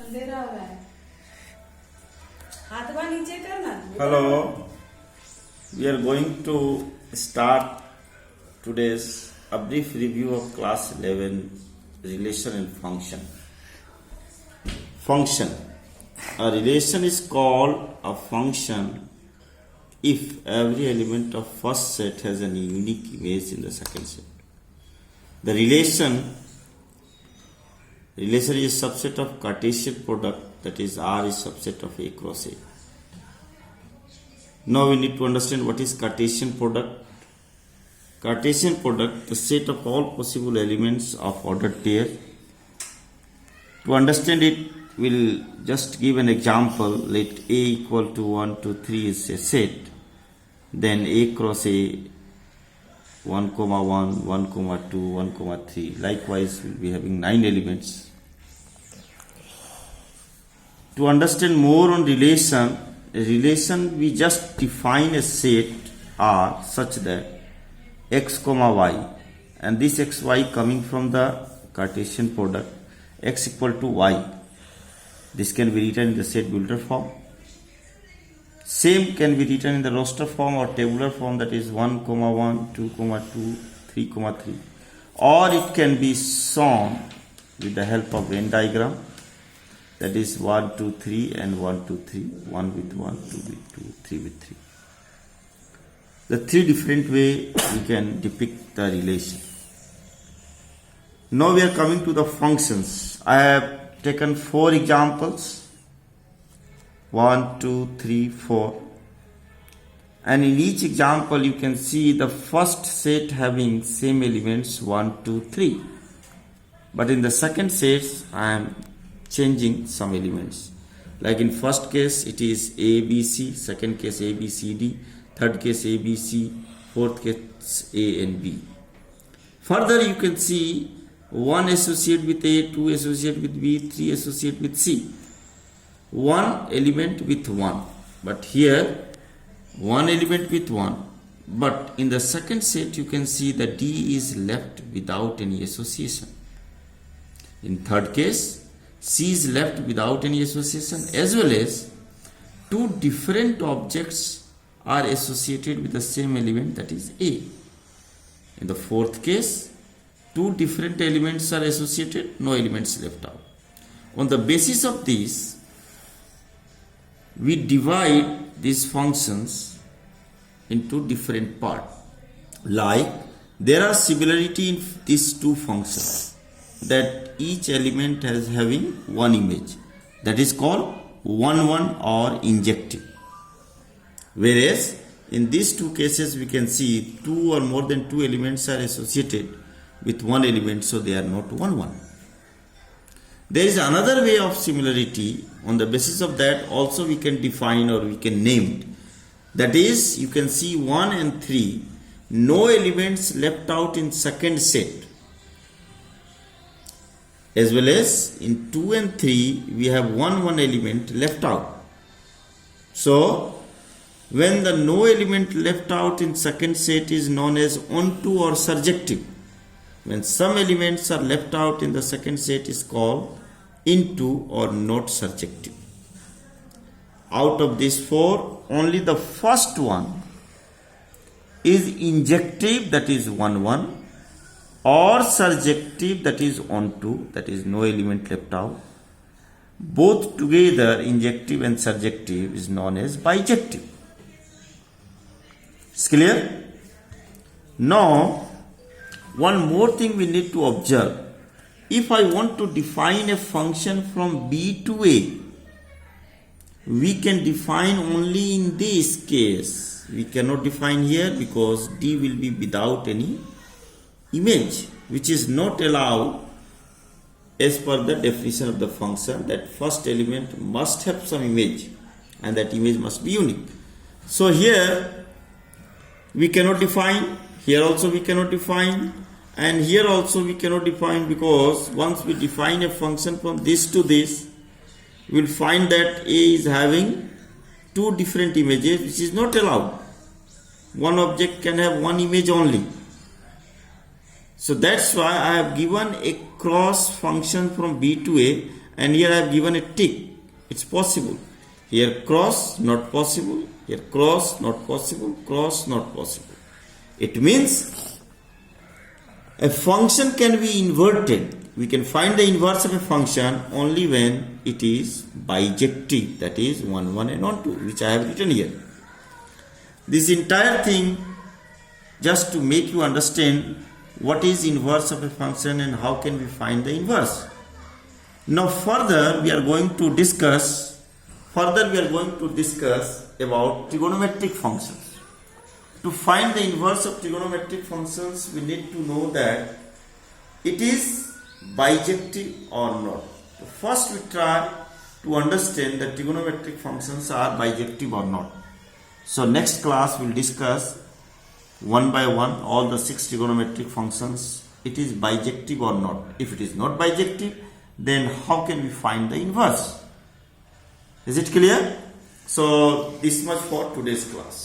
अंधेरा हो रहा है. हाथ बार नीचे करना. Hello, we are going to start today's a brief review of class 11 relation and function. Function. A relation is called a function if every element of first set has a unique image in the second set. The relation is a subset of Cartesian product, that is R is subset of A cross A. Now we need to understand what is Cartesian product. Cartesian product, the set of all possible elements of ordered pair. To understand it, we'll just give an example. Let A equal to 1, 2, 3 is a set. Then A cross A 1, 1, 1, 2, 1, 3. Likewise, we'll be having 9 elements. To understand more on relation, we just define a set R such that x, y, and this x, y coming from the Cartesian product, x equal to y. This can be written in the set builder form. Same can be written in the roster form or tabular form, that is 1, 1, 2, 2, 3, 3. Or it can be shown with the help of Venn diagram, that is 1, 2, 3 and 1, 2, 3, 1 with 1, 2 with 2, 3 with 3. The three different way we can depict the relation. Now we are coming to the functions. I have taken 4 examples. 1, 2, 3, 4. And in each example you can see the first set having same elements 1, 2, 3. But in the second set I am changing some elements. Like in first case it is A, B, C. Second case A, B, C, D. Third case A, B, C. Fourth case A and B. Further you can see 1 associate with A, 2 associate with B, 3 associate with C. 1 element with 1. But here 1 element with 1. But in the second set you can see that D is left without any association. In third case C is left without any association, as well as 2 different objects are associated with the same element, that is A. In the fourth case 2 different elements are associated, no elements left out. On the basis of this, we divide these functions into different parts. Like there are similarity in these 2 functions, that each element has having one image, that is called 1, 1 or injective. Whereas in these 2 cases we can see 2 or more than 2 elements are associated with one element, so they are not 1, 1. There is another way of similarity. On the basis of that also we can define or we can name it. That is, you can see 1 and 3, no elements left out in second set. As well as in 2 and 3 we have 1 element left out. So when the no element left out in second set is known as onto or surjective. When some elements are left out in the second set is called into or not surjective. Out of these 4, only the first one is injective, that is 1, 1, or surjective, that is onto, that is no element left out. Both together, injective and surjective, is known as bijective. It's clear? Now, one more thing we need to observe. If I want to define a function from B to A, we can define only in this case. We cannot define here because D will be without any image, which is not allowed as per the definition of the function, that first element must have some image and that image must be unique. So here we cannot define, here also we cannot define, and here also we cannot define, because once we define a function from this to this, we will find that A is having 2 different images, which is not allowed. One object can have one image only. So that's why I have given a cross function from B to A, and here I have given a tick. It's possible. Here cross, not possible. Here cross, not possible. Cross, not possible. It means a function can be inverted. We can find the inverse of a function only when it is bijective, that is 1, 1 and 1, 2, which I have written here. This entire thing just to make you understand what is inverse of a function and how can we find the inverse. Now further we are going to discuss about trigonometric functions. To find the inverse of trigonometric functions, we need to know that it is bijective or not. First we try to understand that trigonometric functions are bijective or not. So next class we will discuss one by one all the 6 trigonometric functions. It is bijective or not. If it is not bijective, then how can we find the inverse? Is it clear? So this much for today's class.